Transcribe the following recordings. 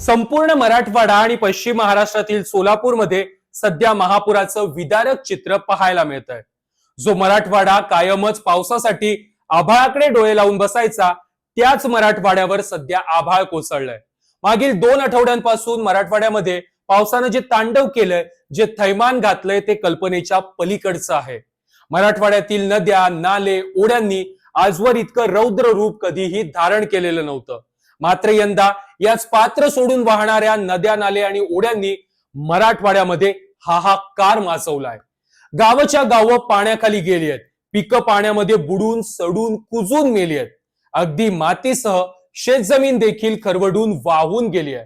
संपूर्ण मराठवाडा आणि पश्चिम महाराष्ट्रातील सोलापूरमध्ये सध्या महापुराचं विदारक चित्र पाहायला मिळतंय। जो मराठवाडा कायमच पावसासाठी आभाळाकडे डोळे लावून बसायचा, त्याच मराठवाड्यावर सध्या आभाळ कोसळलंय। मागील 2 आठवड्यांपासून मराठवाड्यामध्ये पावसानं जे तांडव केलंय, जे थैमान घातलंय, ते कल्पनेच्या पलीकडचं आहे। मराठवाड्यातील नद्या, नाले, ओढ्यांनी आजवर इतकं रौद्र रूप कधीही धारण केलेलं नव्हतं। मात्र यंदा याच पात्र सोडून वाहणाऱ्या नद्या, नाले आणि ओढ्यांनी मराठवाड्यामध्ये हाहाकार माजवलाय। गावाच्या गावं पाण्याखाली गेली आहेत, पिकं पाण्यामध्ये बुडून सडून कुजून मेली आहेत। अगदी मातीसह शेतजमीन देखील खरवडून वाहून गेली आहे।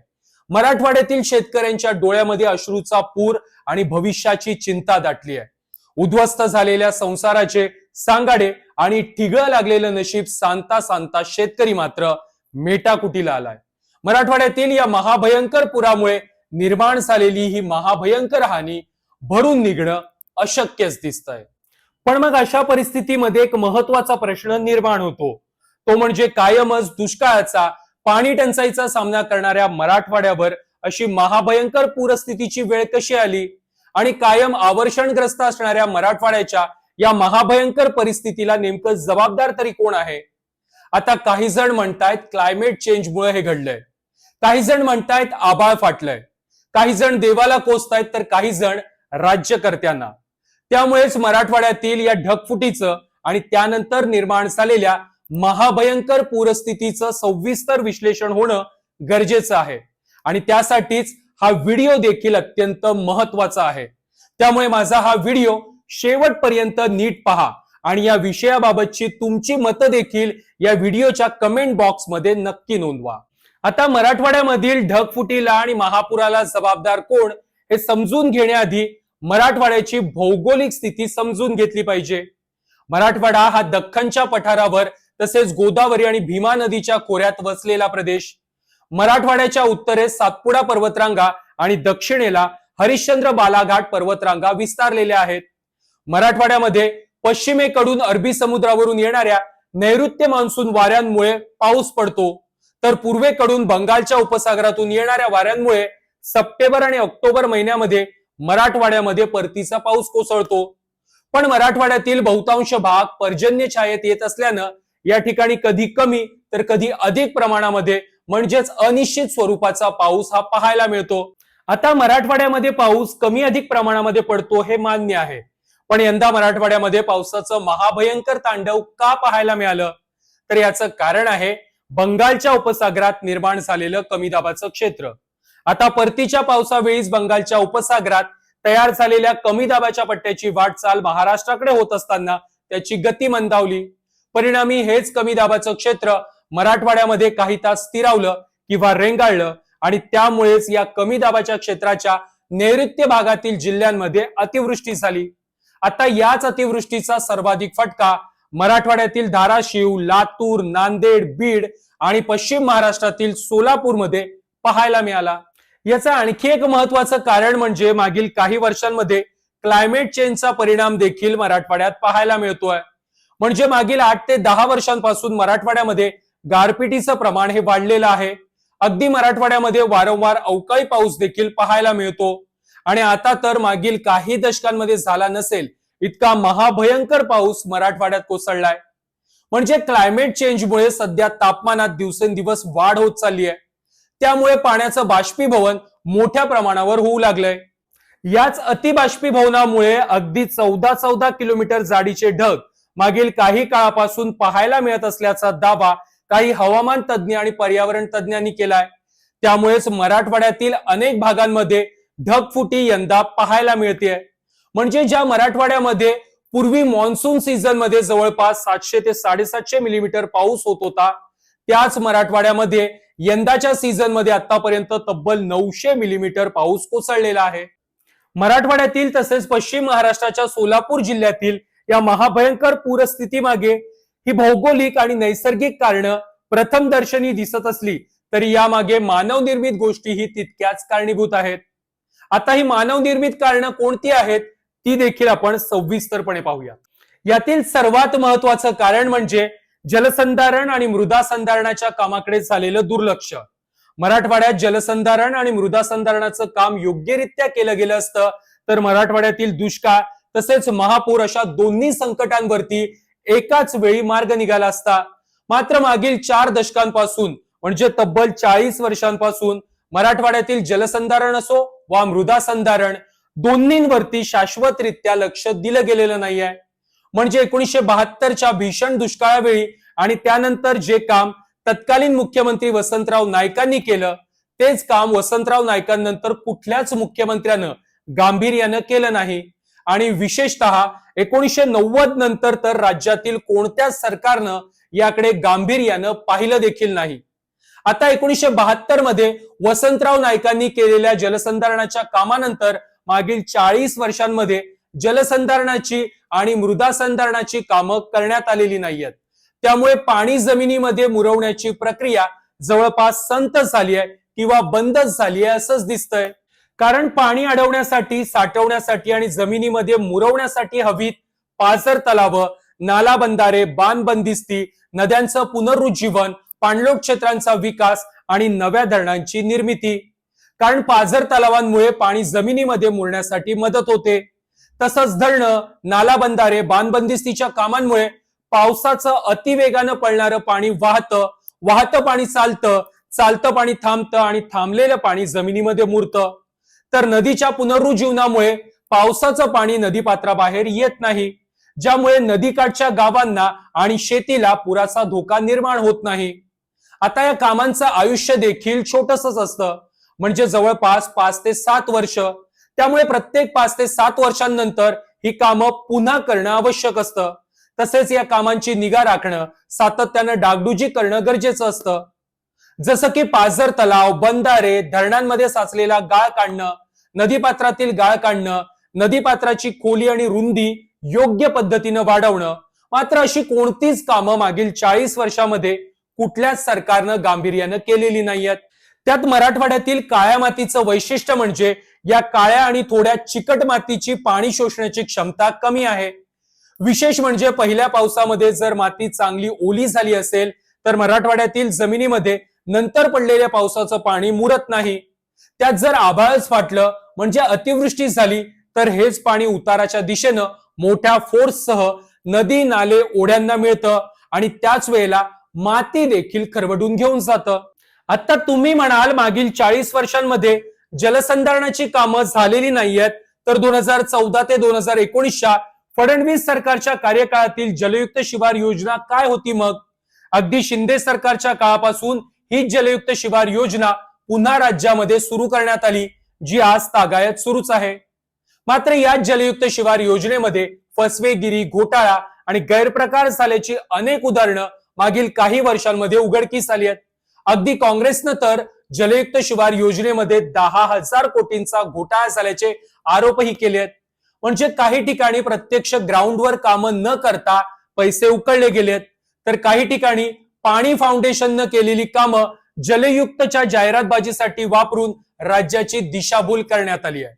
मराठवाड्यातील शेतकऱ्यांच्या डोळ्यामध्ये अश्रूचा पूर आणि भविष्याची चिंता दाटली आहे। उद्ध्वस्त झालेल्या संसाराचे सांगाडे आणि ठिगळं लागलेलं नशीब सांगता सांगता शेतकरी मात्र मेटाकुटीला आलाय। मराठवाड्यातील या महाभयंकर पुरामुळे निर्माण झालेली ही महाभयंकर हानी भरून निघणं अशक्यच दिसतंय। पण मग अशा परिस्थितीमध्ये एक महत्वाचा प्रश्न निर्माण होतो, तो म्हणजे कायमच दुष्काळाचा, पाणी टंचाईचा सामना करणाऱ्या मराठवाड्यावर अशी महाभयंकर पूरस्थितीची वेळ कशी आली आणि कायम आवर्षणग्रस्त असणाऱ्या मराठवाड्याच्या या महाभयंकर परिस्थितीला नेमकं जबाबदार तरी कोण आहे? आता काही जण म्हणतायत क्लायमेट चेंजमुळे हे घडलंय, काही जण म्हणतायत आभाळ फाटलंय, काही जण देवाला कोसतायत, तर काही जण राज्यकर्त्यांना। त्यामुळेच मराठवाड्यातील या ढगफुटीचं आणि त्यानंतर निर्माण झालेल्या महाभयंकर पूरस्थितीचं सविस्तर विश्लेषण होणं गरजेचं आहे आणि त्यासाठीच हा व्हिडिओ देखील अत्यंत महत्वाचा आहे। त्यामुळे माझा हा व्हिडिओ शेवटपर्यंत नीट पहा आणि या विषयाबाबतची तुमची मतं देखील या व्हिडिओच्या कमेंट बॉक्समध्ये नक्की नोंदवा। आता मराठवाड्यामधील ढगफुटीला आणि महापुराला जबाबदार कोण हे समजून घेण्याआधी मराठवाड्याची भौगोलिक स्थिती समजून घेतली पाहिजे। मराठवाडा हा दख्खनच्या पठारावर तसेच गोदावरी आणि भीमा नदीच्या खोऱ्यात वसलेला प्रदेश। मराठवाड्याच्या उत्तरेस सातपुडा पर्वतरांगा आणि दक्षिणेला हरिश्चंद्र बालाघाट पर्वतरांगा विस्तारलेल्या आहेत। मराठवाड्यामध्ये पश्चिमेकडून अरबी समुद्रावरून येणाऱ्या नैऋत्य मान्सून वाऱ्यांमुळे पाऊस पडतो, तर पूर्वेकडून बंगालच्या उपसागरातून येणाऱ्या वाऱ्यांमुळे सप्टेंबर आणि ऑक्टोबर महिन्यामध्ये मराठवाड्यामध्ये परतीचा पाऊस कोसळतो। पण मराठवाड्यातील बहुतांश भाग पर्जन्य छायेत येत असल्यानं या ठिकाणी कधी कमी तर कधी अधिक प्रमाणामध्ये म्हणजेच अनिश्चित स्वरूपाचा पाऊस हा पाहायला मिळतो। आता मराठवाड्यामध्ये पाऊस कमी अधिक प्रमाणामध्ये पडतो हे मान्य आहे, पण यंदा मराठवाड्यामध्ये पावसाचं महाभयंकर तांडव का पाहायला मिळालं? तर याचं कारण आहे बंगालच्या उपसागरात निर्माण झालेलं कमी दाबाचं क्षेत्र। आता परतीच्या पावसावेळीच बंगालच्या उपसागरात तयार झालेल्या कमी दाबाच्या पट्ट्याची वाटचाल महाराष्ट्राकडे होत असताना त्याची गती मंदावली। परिणामी हेच कमी दाबाचं क्षेत्र मराठवाड्यामध्ये काही तास स्थिरावलं किंवा रेंगाळलं आणि त्यामुळेच या कमी दाबाच्या क्षेत्राच्या नैऋत्य भागातील जिल्ह्यांमध्ये अतिवृष्टी झाली। आता याच अतिवृष्टीचा सर्वाधिक फटका मराठवाड्यातील धाराशिव, लातूर, नांदेड, बीड आणि पश्चिम महाराष्ट्रातील सोलापूरमध्ये पाहायला मिळाला। याचं आणखी एक महत्वाचं कारण म्हणजे मागील काही वर्षांमध्ये क्लायमेट चेंजचा परिणाम देखील मराठवाड्यात पाहायला मिळतोय। म्हणजे मागील 8 ते 10 वर्षांपासून मराठवाड्यामध्ये गारपिटीचं प्रमाण हे वाढलेलं आहे। अगदी मराठवाड्यामध्ये वारंवार अवकाळी पाऊस देखील पाहायला मिळतो आणि आता तर मागील काही दशकांमध्ये झाला नसेल इतका महाभयंकर पाऊस मराठवाड्यात कोसळलाय। म्हणजे क्लायमेट चेंजमुळे सध्या तापमानात दिवसेंदिवस वाढ होत चालली आहे। त्यामुळे पाण्याचं बाष्पीभवन मोठ्या प्रमाणावर होऊ लागलंय। याच अतिबाष्पीभवनामुळे अगदी 14 किलोमीटर जाडीचे ढग मागील काही काळापासून पाहायला मिळत असल्याचा दावा काही हवामान तज्ज्ञ आणि पर्यावरण तज्ज्ञांनी केलाय। त्यामुळेच मराठवाड्यातील अनेक भागांमध्ये ढगफुटी यंदा पाहायला मिळते। म्हणजे ज्या मराठवाड्यामध्ये पूर्वी मॉन्सून सीझन मध्ये जवळपास 700 ते 750 मिलीमीटर पाऊस होत होता, त्याच मराठवाड्यामध्ये यंदाच्या सीझन मध्ये आतापर्यंत तब्बल 900 मिलीमीटर पाऊस कोसळलेला आहे। मराठवाड्यातील तसेच पश्चिम महाराष्ट्राच्या सोलापूर जिल्ह्यातील या महाभयंकर पूरस्थिती मागे ही भौगोलिक आणि नैसर्गिक कारणं प्रथमदर्शनी दिसत असली तरी यामागे मानवनिर्मित गोष्टीही तितक्याच कारणीभूत आहेत। आता ही मानवनिर्मित कारणं कोणती आहेत ती देखील आपण सविस्तरपणे पाहूया। यातील सर्वात महत्वाचं कारण म्हणजे जलसंधारण आणि मृदा संधारणाच्या कामाकडे झालेलं दुर्लक्ष। मराठवाड्यात जलसंधारण आणि मृदा संधारणाचं काम योग्यरित्या केलं गेलं असतं तर मराठवाड्यातील दुष्काळ तसेच महापूर अशा दोन्ही संकटांवरती एकाच वेळी मार्ग निघाला असता। मात्र मागील 4 दशकांपासून म्हणजे तब्बल 40 वर्षांपासून मराठवाड्यातील जलसंधारण असो वा मृदा संधारण दोन्हींवरती शाश्वतरित्या लक्ष दिलं गेलेलं नाहीये। म्हणजे 1972च्या भीषण दुष्काळावेळी आणि त्यानंतर जे काम तत्कालीन मुख्यमंत्री वसंतराव नाईकांनी केलं तेच काम वसंतराव नाईकांनंतर कुठल्याच मुख्यमंत्र्यानं गांभीर्यानं केलं नाही। आणि विशेषतः 1990 नंतर तर राज्यातील कोणत्याच सरकारनं याकडे गांभीर्यानं पाहिलं देखील नाही। आता 1972 मध्ये वसंतराव नाईकांनी केलेल्या जलसंधारणाच्या कामानंतर मागील 40 वर्षांमध्ये जलसंधारणाची आणि मृदा संधारणाची कामं करण्यात आलेली नाहीयेत। त्यामुळे पाणी जमिनीमध्ये मुरवण्याची प्रक्रिया जवळपास संथ झाली आहे किंवा बंदच झाली आहे असंच दिसतंय। कारण पाणी अडवण्यासाठी, साठवण्यासाठी आणि जमिनीमध्ये मुरवण्यासाठी हवीत पाझर तलाव, नाला बंधारे, बांध बंदिस्ती, नद्यांचं पुनरुज्जीवन, पाणलोट क्षेत्रांचा विकास आणि नव्या धरणांची निर्मिती। कारण पाझर तलावांमुळे पाणी जमिनीमध्ये मुरण्यासाठी मदत होते। तसंच धरणं, नाला बंधारे, बांध बंदिस्तीच्या कामांमुळे पावसाचं अतिवेगानं पडणारं पाणी वाहतं पाणी चालतं पाणी थांबतं आणि थांबलेलं पाणी जमिनीमध्ये मुरतं। तर नदीच्या पुनरुज्जीवनामुळे पावसाचं पाणी नदीपात्राबाहेर येत नाही, ज्यामुळे नदीकाठच्या गावांना आणि शेतीला पुराचा धोका निर्माण होत नाही। आता या कामांचं आयुष्य देखील छोटसच असतं, म्हणजे जवळपास 5 ते 7 वर्ष। त्यामुळे प्रत्येक 5 ते 7 वर्षांनंतर ही कामं पुन्हा करणं आवश्यक असतं। तसेच या कामांची निगा राखणं, सातत्यानं डागडुजी करणं गरजेचं असतं। जसं की पाझर तलाव, बंधारे, धरणांमध्ये साचलेला गाळ काढणं, नदीपात्रातील गाळ काढणं, नदीपात्राची खोली आणि रुंदी योग्य पद्धतीनं वाढवणं। मात्र अशी कोणतीच कामं मागील 40 वर्षांमध्ये कुठल्याच सरकारनं गांभीर्यानं केलेली नाहीयेत। त्यात मराठवाड्यातील काळ्या मातीचं वैशिष्ट्य म्हणजे या काळ्या आणि थोड्या चिकट मातीची पाणी शोषण्याची क्षमता कमी आहे। विशेष म्हणजे पहिल्या पावसामध्ये जर माती चांगली ओली झाली असेल तर मराठवाड्यातील जमिनीमध्ये नंतर पडलेल्या पावसाचं पाणी मुरत नाही। त्यात जर आभाळच फाटलं म्हणजे अतिवृष्टी झाली तर हेच पाणी उताराच्या दिशेनं मोठ्या फोर्ससह नदी, नाले, ओढ्यांना मिळतं आणि त्याच वेळेला माती देखील खरवडून घेऊन जातं। आता तुम्ही म्हणाल मागील 40 वर्षांमध्ये जलसंधारणाची कामं झालेली नाहीयेत, तर 2014 ते 2019च्या फडणवीस सरकारच्या कार्यकाळातील जलयुक्त शिवार योजना काय होती मग? अगदी शिंदे सरकारच्या काळापासून ही जलयुक्त शिवार योजना पुन्हा राज्यामध्ये सुरू करण्यात आली, जी आज तागायत सुरूच आहे। मात्र या जलयुक्त शिवार योजनेमध्ये फसवेगिरी, घोटाळा आणि गैरप्रकार झाल्याची अनेक उदाहरणं मागील काही वर्षांमध्ये उघडकीस आली आहेत। अगदी काँग्रेसनं तर जलयुक्त शिवार योजनेमध्ये 10,000 कोटींचा घोटाळा झाल्याचे आरोपही केले आहेत। म्हणजे काही ठिकाणी प्रत्यक्ष ग्राउंडवर कामं न करता पैसे उकळले गेलेत, तर काही ठिकाणी पाणी फाउंडेशननं केलेली कामं जलयुक्तच्या जाहिरातबाजीसाठी वापरून राज्याची दिशाभूल करण्यात आली आहे।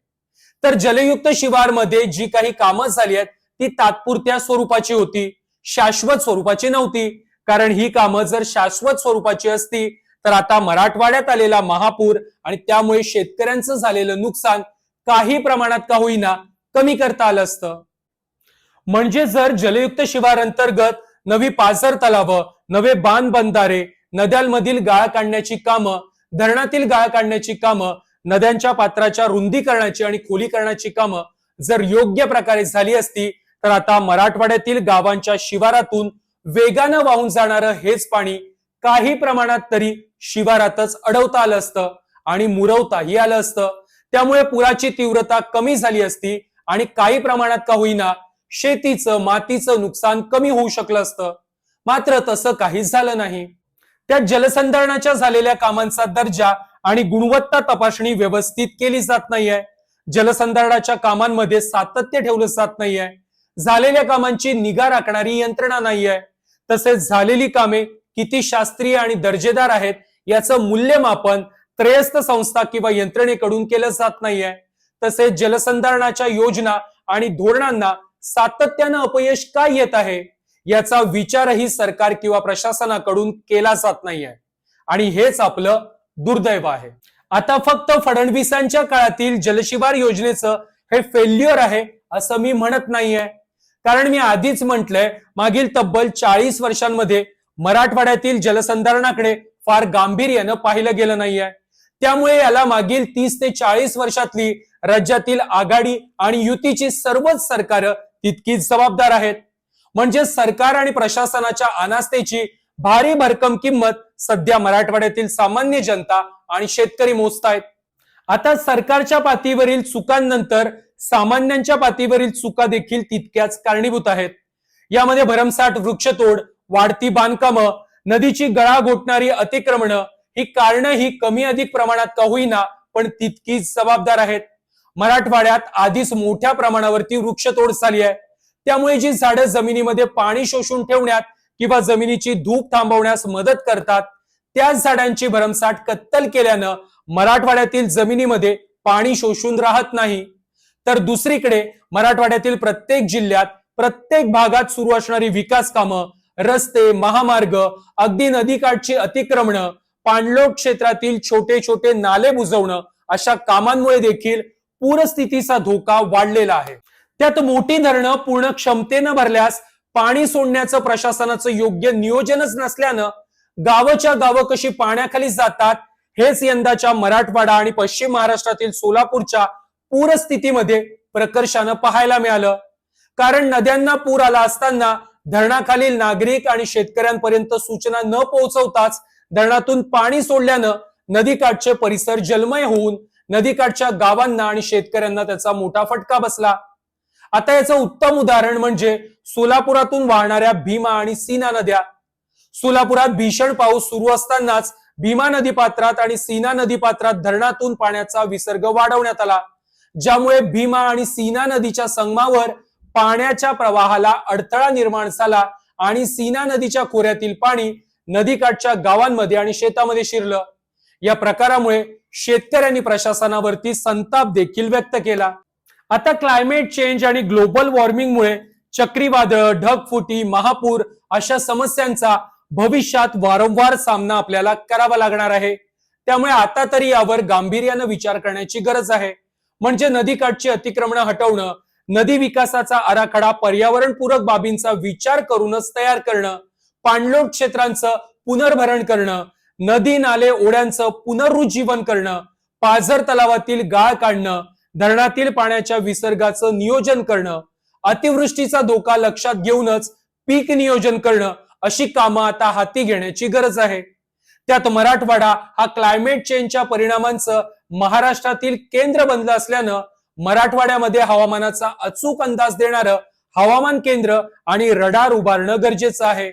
तर जलयुक्त शिवारमध्ये जी काही कामं झाली आहेत ती तात्पुरत्या स्वरूपाची होती, शाश्वत स्वरूपाची नव्हती। कारण ही कामं जर शाश्वत स्वरूपाची असती तर आता मराठवाड्यात आलेला महापूर आणि त्यामुळे शेतकऱ्यांचं झालेलं नुकसान काही प्रमाणात का होईना कमी करता आलं असतं। म्हणजे जर जलयुक्त शिवार अंतर्गत नवी पाझर तलावं, नवे बांध बंधारे, नद्यांमधील गाळ काढण्याची कामं, धरणातील गाळ काढण्याची कामं, नद्यांच्या पात्राच्या रुंदीकरणाची आणि खोलीकरणाची कामं जर योग्य प्रकारे झाली असती तर आता मराठवाड्यातील गावांच्या शिवारातून वेगानं वाहून जाणारं हेच पाणी काही प्रमाणात तरी शिवारातच अडवता आलं असतं आणि मुरवताही आलं असतं। त्यामुळे पुराची तीव्रता कमी झाली असती आणि काही प्रमाणात का होईना शेतीचं, मातीचं नुकसान कमी होऊ शकलं असतं। मात्र तसं काहीच झालं नाही। त्या जलसंधारणाच्या झालेल्या कामांचा दर्जा आणि गुणवत्ता तपासणी व्यवस्थित केली जात नाहीये। जलसंधारणाच्या कामांमध्ये सातत्य ठेवलं जात नाहीये। झालेल्या कामांची निगा राखणारी यंत्रणा नाहीये। तसेच झालेली कामे किती शास्त्रीय आणि दर्जेदार आहेत याचं मूल्यमापन त्रयस्थ संस्था किंवा यंत्रणेकडून केलं जात नाहीये। तसेच जलसंधारणाच्या योजना आणि धोरणांना सातत्यानं अपयश का येत आहे याचा विचारही सरकार किंवा प्रशासनाकडून केला जात नाहीये। आणि हेच आपलं दुर्दैव आहे. आता फक्त फडणवीसांच्या काळातील जलशिवार योजनेचं हे फेल्युअर आहे असं मी म्हणत नाहीये. कारण मी आधीच म्हटलंय, मागील तब्बल 40 वर्षांमध्ये मराठवाड्यातील जलसंधारणाकडे फार गांभीर्यानं पाहिलं गेलं नाहीये. त्यामुळे याला मागील 30 ते 40 वर्षातली राज्यातील आघाडी आणि युतीची सर्वच सरकारं तितकीच जबाबदार आहेत. म्हणजे सरकार आणि प्रशासनाच्या अनास्थेची भारी भरकम किंमत सध्या मराठवाड्यातील सामान्य जनता आणि शेतकरी मोजतायत. आता सरकारच्या पातळीवरील चुकांनंतर सामान्यांच्या पातळीवरील चुका देखील तितक्याच कारणीभूत आहेत. यामध्ये भरमसाठ वृक्षतोड, वाढती बांधकामं, नदीची गळा घोटणारी अतिक्रमणं ही कारणं ही कमी अधिक प्रमाणात का होईना पण तितकीच जबाबदार आहेत. मराठवाड्यात आधीच मोठ्या प्रमाणावरती वृक्षतोड झाली आहे. त्यामुळे जी झाडं जमिनीमध्ये पाणी शोषून ठेवण्यात किंवा जमिनीची धूप थांबवण्यास मदत करतात त्याच झाडांची भरमसाठ कत्तल केल्यानं मराठवाड्यातील जमिनीमध्ये पाणी शोषून राहत नाही. तर दुसरीकडे मराठवाड्यातील प्रत्येक जिल्ह्यात प्रत्येक भागात सुरू असणारी विकास कामं, रस्ते, महामार्ग, अगदी नदीकाठची अतिक्रमणं, पाणलोट क्षेत्रातील छोटे छोटे नाले बुजवणं अशा कामांमुळे देखील पूरस्थितीचा धोका वाढलेला आहे. त्यात मोठी धरणं पूर्ण क्षमतेनं भरल्यास पाणी सोडण्याचं प्रशासनाचं योग्य नियोजनच नसल्यानं गावच्या गावं कशी पाण्याखाली जातात हेच यंदाच्या मराठवाडा आणि पश्चिम महाराष्ट्रातील सोलापूरच्या पूरस्थितीमध्ये प्रकर्षानं पाहायला मिळालं. कारण नद्यांना पूर आला असताना धरणाखालील नागरिक आणि शेतकऱ्यांपर्यंत सूचना न पोहोचवताच धरणातून पाणी सोडल्यानं नदीकाठचे परिसर जलमय होऊन नदीकाठच्या गावांना आणि शेतकऱ्यांना त्याचा मोठा फटका बसला. आता याचं उत्तम उदाहरण म्हणजे सोलापुरातून वाहणाऱ्या भीमा आणि सीना नद्या. सोलापुरात भीषण पाऊस सुरू असतानाच भीमा नदीपात्रात आणि सीना नदीपात्रात धरणातून पाण्याचा विसर्ग वाढवण्यात आला, ज्यामुळे भीमा आणि सीना नदीच्या संगमावर पाण्याच्या प्रवाहाला अडथळा निर्माण झाला आणि सीना नदीच्या खोऱ्यातील पाणी नदीकाठच्या गावांमध्ये आणि शेतामध्ये शिरलं. या प्रकारामुळे शेतकऱ्यांनी प्रशासनावरती संताप देखील व्यक्त केला. आता क्लायमेट चेंज आणि ग्लोबल वॉर्मिंगमुळे चक्रीवादळ, ढगफुटी, महापूर अशा समस्यांचा भविष्यात वारंवार सामना आपल्याला करावा लागणार आहे. त्यामुळे आता तरी यावर गांभीर्यानं विचार करण्याची गरज आहे. म्हणजे नदीकाठची अतिक्रमणं हटवणं, नदी विकासाचा आराखडा पर्यावरणपूरक बाबींचा विचार करूनच तयार करणं, पाणलोट क्षेत्रांचं पुनर्भरण करणं, नदी नाले ओढ्यांचं पुनरुज्जीवन करणं, पाझर तलावातील गाळ काढणं, धरणातील पाण्याच्या विसर्गाचं नियोजन करणं, अतिवृष्टीचा धोका लक्षात घेऊनच पीक नियोजन करणं अशी कामं आता हाती घेण्याची गरज आहे. त्यात मराठवाडा हा क्लायमेट चेंजच्या परिणामांचं महाराष्ट्रातील केंद्र बनलं असल्यानं मराठवाड्यामध्ये हवामानाचा अचूक अंदाज देणारं हवामान केंद्र आणि रडार उभारणं गरजेचं आहे.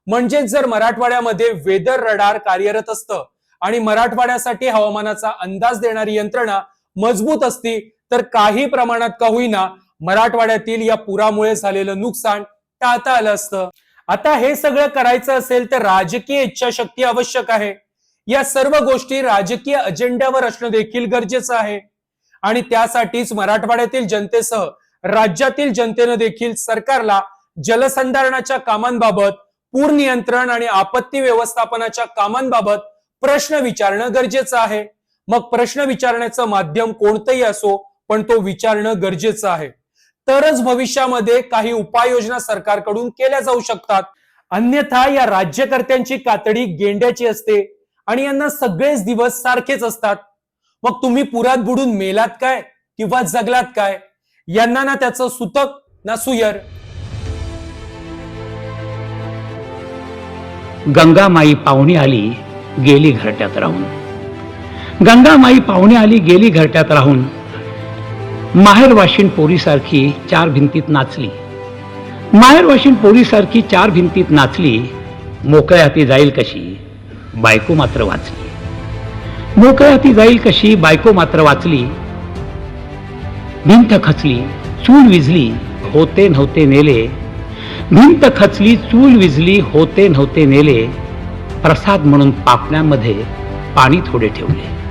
म्हणजेच जर मराठवाड्यामध्ये वेदर रडार कार्यरत असतं आणि मराठवाड्यासाठी हवामानाचा अंदाज देणारी यंत्रणा मजबूत असती तर काही प्रमाणात का होईना मराठवाड्यातील या पुरामुळे झालेलं नुकसान टाळता आलं असतं. आता हे सगळं करायचं असेल तर राजकीय इच्छाशक्ती आवश्यक आहे. या सर्व गोष्टी राजकीय अजेंड्यावर असणं देखील गरजेचं आहे आणि त्यासाठीच मराठवाड्यातील जनतेसह राज्यातील जनतेनं देखील सरकारला जलसंधारणाच्या कामांबाबत, पूर नियंत्रण आणि आपत्ती व्यवस्थापनाच्या कामांबाबत प्रश्न विचारणं गरजेचं आहे. मग प्रश्न विचारण्याचं माध्यम कोणतंही असो पण तो विचारणं गरजेचं आहे. तरच भविष्यामध्ये काही उपाययोजना सरकारकडून केल्या जाऊ शकतात. अन्यथा या राज्यकर्त्यांची कातडी गेंड्याची असते आणि यांना सगळेच दिवस सारखेच असतात. मग तुम्ही पुरात बुडून मेलात काय किंवा जगलात काय, यांना ना त्याचं सुतक ना सुयर. गंगामाई पाहुणी आली गेली घरट्यात राहून. गंगामाई पाहुणी आली गेली घरट्यात राहून. माहेर वाशिन पोरीसारखी चार भिंतीत नाचली. माहेर वाशिन पोरीसारखी चार भिंतीत नाचली. मोकळ्या हाती जाईल कशी बायको मात्र वाचली. मोकळ्या हाती जाईल कशी बायको मात्र वाचली. भिंत खचली चूल विझली होते नव्हते नेले. भिंत खचली चूल विझली होते नव्हते नेले. प्रसाद म्हणून पापण्यामध्ये पाणी थोडे ठेवले.